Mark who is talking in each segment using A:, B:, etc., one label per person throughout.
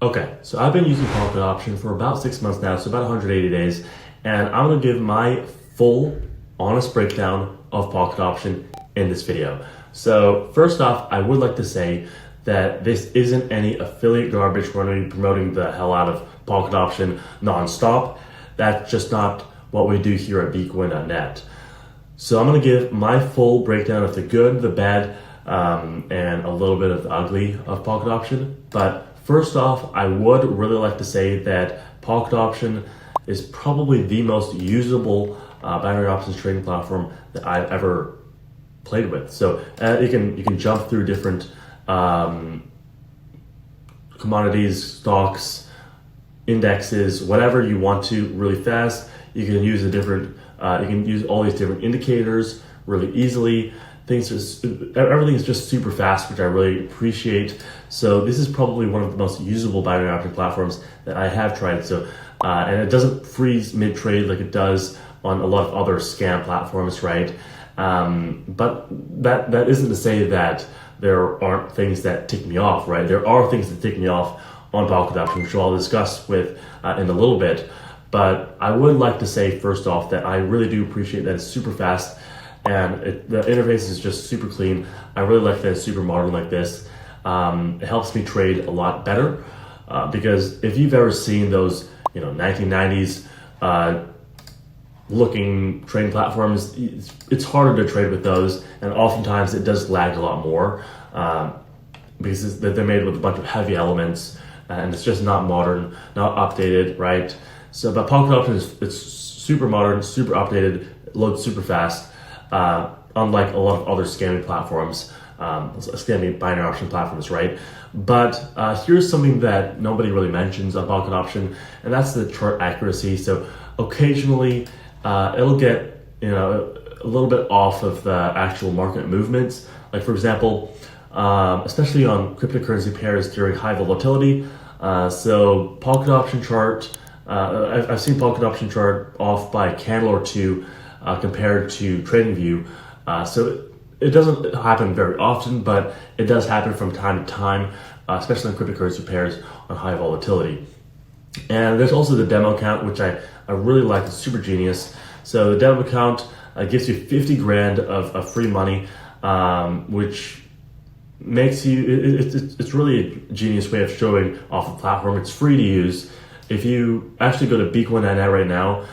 A: Okay, so I've been using Polka option for about 6 months now, so about 180 days, and I'm gonna give my full, honest breakdown of Pocket option in this video. So first off, I would like to say that this isn't any affiliate garbage. We're gonna be promoting the hell out of Pocket option non-stop. That's just not what we do here at becoinnet. So I'm gonna give my full breakdown of the good, the bad, and a little bit of the ugly of Pocket option. But first off, I would really like to say that Pocket option is probably the most usable binary options trading platform that I've ever played with. So you can jump through different commodities, stocks, indexes, whatever you want to really fast. You can use you can use all these different indicators really easily. Everything is just super fast, which I really appreciate. So this is probably one of the most usable binary option platforms that I have tried. So and it doesn't freeze mid trade like it does on a lot of other scam platforms, right? But that isn't to say that there aren't things that tick me off, right? There are things that tick me off on Pocket option, which I'll discuss with in a little bit. But I would like to say first off that I really do appreciate that it's super fast. And the interface is just super clean. I really like that it's super modern like this. It helps me trade a lot better because if you've ever seen those, 1990s looking trading platforms, it's harder to trade with those, and oftentimes it does lag a lot more because they're made with a bunch of heavy elements, and it's just not modern, not updated, right? So, but Pocket option it's super modern, super updated, loads super fast. Unlike a lot of other scamming platforms, scamming binary option platforms, right? But here's something that nobody really mentions on Pocket option, and that's the chart accuracy. So occasionally it'll get a little bit off of the actual market movements. Like for example, especially on cryptocurrency pairs during high volatility. So Pocket option chart, I've seen Pocket option chart off by a candle or two. Compared to TradingView. So it doesn't happen very often, but it does happen from time to time, especially in cryptocurrency pairs on high volatility. And there's also the demo account, which I really like. It's super genius. So the demo account gives you 50 grand of free money, which makes you, it's really a genius way of showing off the platform. It's free to use. If you actually go to becoinnet right now,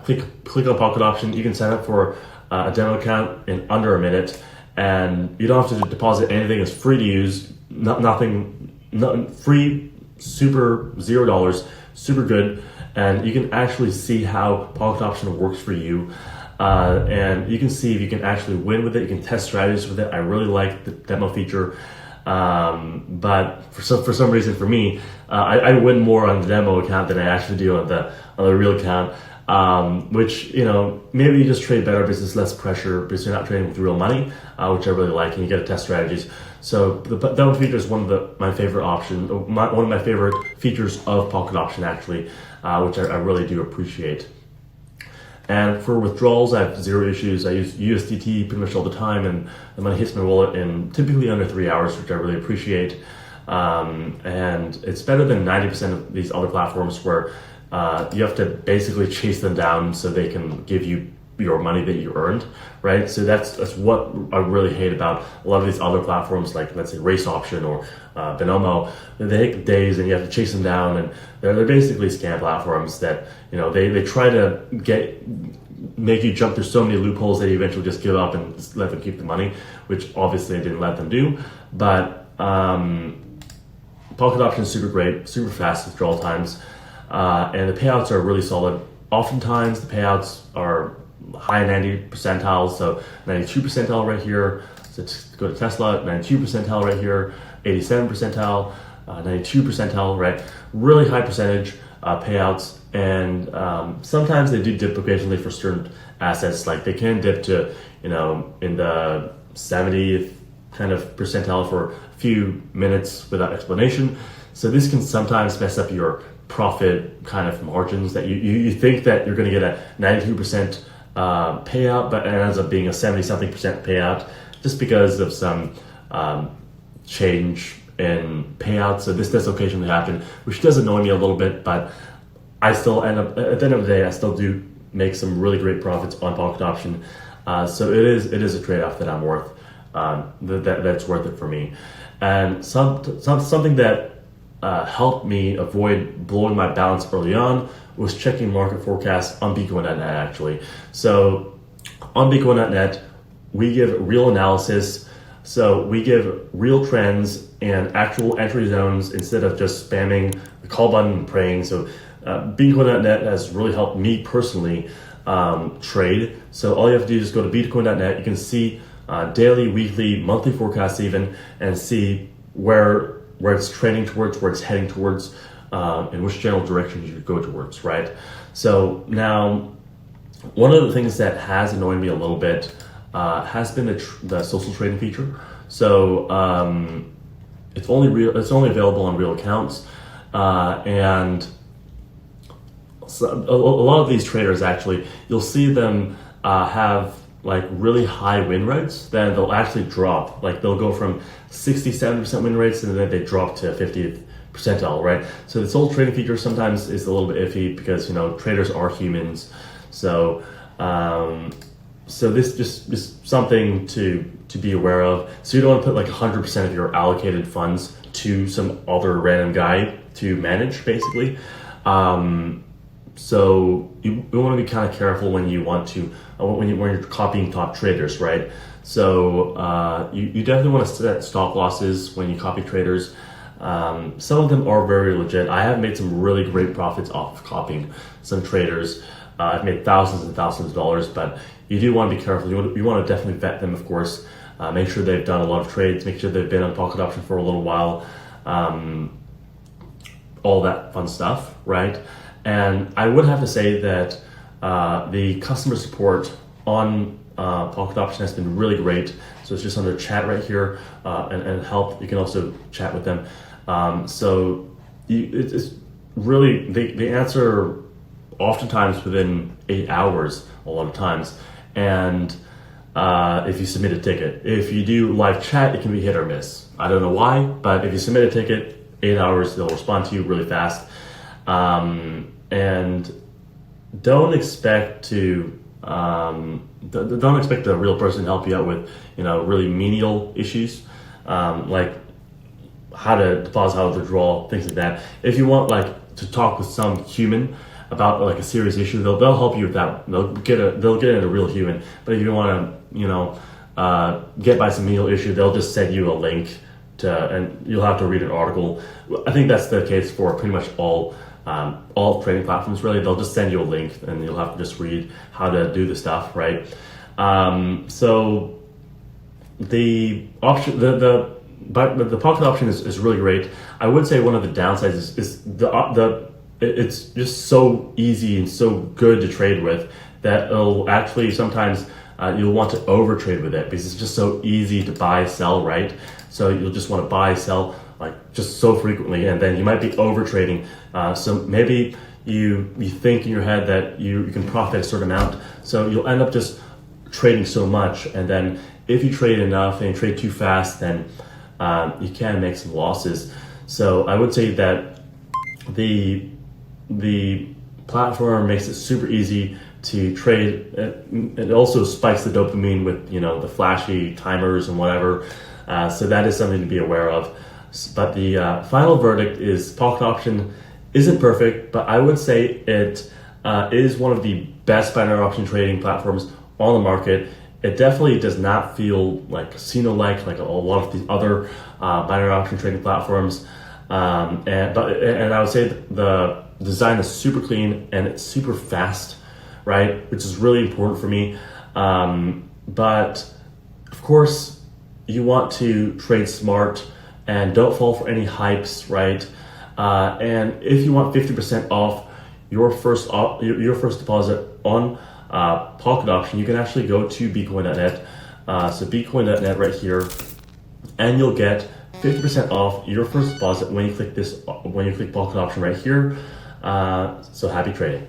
A: click on Pocket option, you can sign up for a demo account in under a minute, and you don't have to deposit anything. It's free to use, nothing free, super $0, super good, and you can actually see how Pocket option works for you, and you can see if you can actually win with it. You can test strategies with it. I really like the demo feature. But for some reason for me, I win more on the demo account than I actually do on the real account. Which, maybe you just trade better because there's less pressure because you're not trading with real money, which I really like, and you get to test strategies. So the demo feature is one of my favorite options, one of my favorite features of Pocket option actually, which I really do appreciate. And for withdrawals, I have zero issues. I use USDT pretty much all the time, and the money hits my wallet in typically under 3 hours, which I really appreciate. And it's better than 90% of these other platforms where you have to basically chase them down so they can give you your money that you earned, right? So that's what I really hate about a lot of these other platforms, like let's say Race Option or Binomo. They take days and you have to chase them down, and they're basically scam platforms that they try to make you jump through so many loopholes that you eventually just give up and just let them keep the money, which obviously I didn't let them do. But Pocket option is super great, super fast withdrawal times. And the payouts are really solid. Oftentimes the payouts are high 90 percentile, so 92 percentile right here. So go to Tesla, 92 percentile right here, 87 percentile, 92 percentile, right? Really high percentage payouts, and sometimes they do dip occasionally for certain assets. Like they can dip to in the 70th kind of percentile for a few minutes without explanation. So this can sometimes mess up your profit kind of margins that you think that you're going to get a 92% payout, but it ends up being a 70-something% payout just because of some change in payouts. So this does occasionally happen, which does annoy me a little bit, but I still end up, at the end of the day, I still do make some really great profits on pocket option. So it is a trade-off that I'm worth, that's worth it for me. And something that helped me avoid blowing my balance early on was checking market forecasts on becoinnet actually. So on becoinnet, we give real analysis. So we give real trends and actual entry zones instead of just spamming the call button and praying. So becoinnet has really helped me personally trade. So all you have to do is go to becoinnet. You can see daily, weekly, monthly forecasts even, and see where it's trending towards, where it's heading towards, and which general direction you should go towards, right? So now, one of the things that has annoyed me a little bit has been the social trading feature. So it's only available on real accounts, and so a lot of these traders actually, you'll see them have like really high win rates, then they'll actually drop. Like they'll go from 60-70% win rates and then they drop to 50th percentile, right? So the social trading feature sometimes is a little bit iffy because, you know, traders are humans. So so this just something to be aware of. So you don't want to put like 100% of your allocated funds to some other random guy to manage, basically. So you want to be kind of careful when you want to when you're copying top traders, right? So you definitely want to set stop losses when you copy traders. Some of them are very legit. I have made some really great profits off of copying some traders. I've made thousands and thousands of dollars, but you do want to be careful. You want to definitely vet them, of course. Make sure they've done a lot of trades. Make sure they've been on pocket option for a little while. All that fun stuff, right? And I would have to say that the customer support on pocket option has been really great. So it's just under chat right here, and help. You can also chat with them. So it's really, they answer oftentimes within 8 hours, a lot of times. And if you submit a ticket, if you do live chat, it can be hit or miss. I don't know why, but if you submit a ticket, 8 hours, they'll respond to you really fast. And don't expect the real person to help you out with, you know, really menial issues, like how to deposit, how to withdraw, things like that. If you want like to talk with some human about like a serious issue, they'll help you with that. They'll get in a real human. But if you want to, you know, get by some menial issue, they'll just send you a link and you'll have to read an article. I think that's the case for pretty much all trading platforms, really. They'll just send you a link and you'll have to just read how to do the stuff, right? So the option, but the pocket option is really great. I would say one of the downsides is it's just so easy and so good to trade with that it'll actually sometimes you'll want to overtrade with it because it's just so easy to buy, sell, right? So you'll just want to buy, sell, like just so frequently, and then you might be over trading. So maybe you think in your head that you can profit a certain amount, so you'll end up just trading so much, and then if you trade enough and you trade too fast, then you can make some losses. So I would say that the platform makes it super easy to trade. It also spikes the dopamine with, you know, the flashy timers and whatever. So that is something to be aware of. But the final verdict is pocket option isn't perfect, but I would say it is one of the best binary option trading platforms on the market. It definitely does not feel like casino-like a lot of the other binary option trading platforms. And I would say the design is super clean and it's super fast, right? Which is really important for me. But of course, you want to trade smart and don't fall for any hypes, right? And if you want 50% off your first deposit on pocket option, you can actually go to becoinnet. So becoinnet right here, and you'll get 50% off your first deposit when you click pocket option right here. So happy trading.